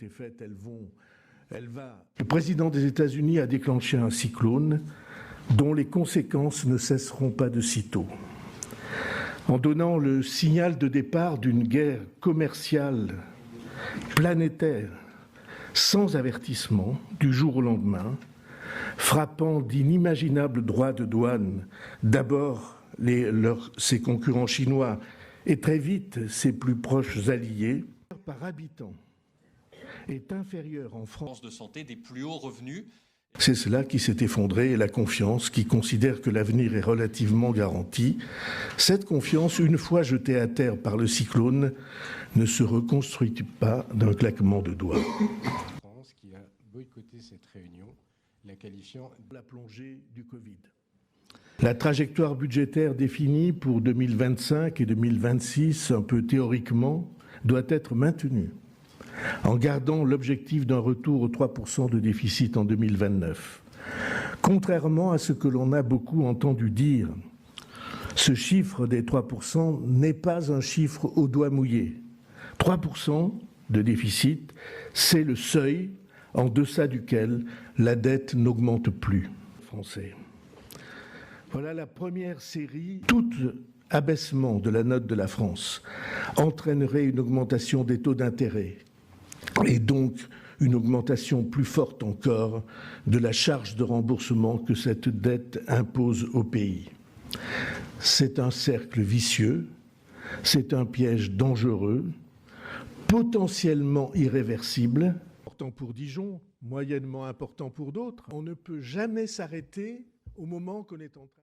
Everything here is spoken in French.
été faites, Le président des États-Unis a déclenché un cyclone dont les conséquences ne cesseront pas de sitôt. En donnant le signal de départ d'une guerre commerciale planétaire sans avertissement du jour au lendemain, frappant d'inimaginables droits de douane, d'abord ses concurrents chinois et très vite ses plus proches alliés, par habitant est inférieur en France de santé des plus hauts revenus. C'est cela qui s'est effondré et la confiance, qui considère que l'avenir est relativement garanti. Cette confiance, une fois jetée à terre par le cyclone, ne se reconstruit pas d'un claquement de doigts. France qui a boycotté cette réunion, la qualifiant de la plongée du Covid. La trajectoire budgétaire définie pour 2025 et 2026, un peu théoriquement, doit être maintenue, en gardant l'objectif d'un retour aux 3% de déficit en 2029. Contrairement à ce que l'on a beaucoup entendu dire, ce chiffre des 3% n'est pas un chiffre au doigt mouillé. 3% de déficit, c'est le seuil en deçà duquel la dette n'augmente plus. Français. Voilà la première série. Tout abaissement de la note de la France entraînerait une augmentation des taux d'intérêt et donc une augmentation plus forte encore de la charge de remboursement que cette dette impose au pays. C'est un cercle vicieux, c'est un piège dangereux, potentiellement irréversible, important pour Dijon, moyennement important pour d'autres. On ne peut jamais s'arrêter au moment qu'on est en train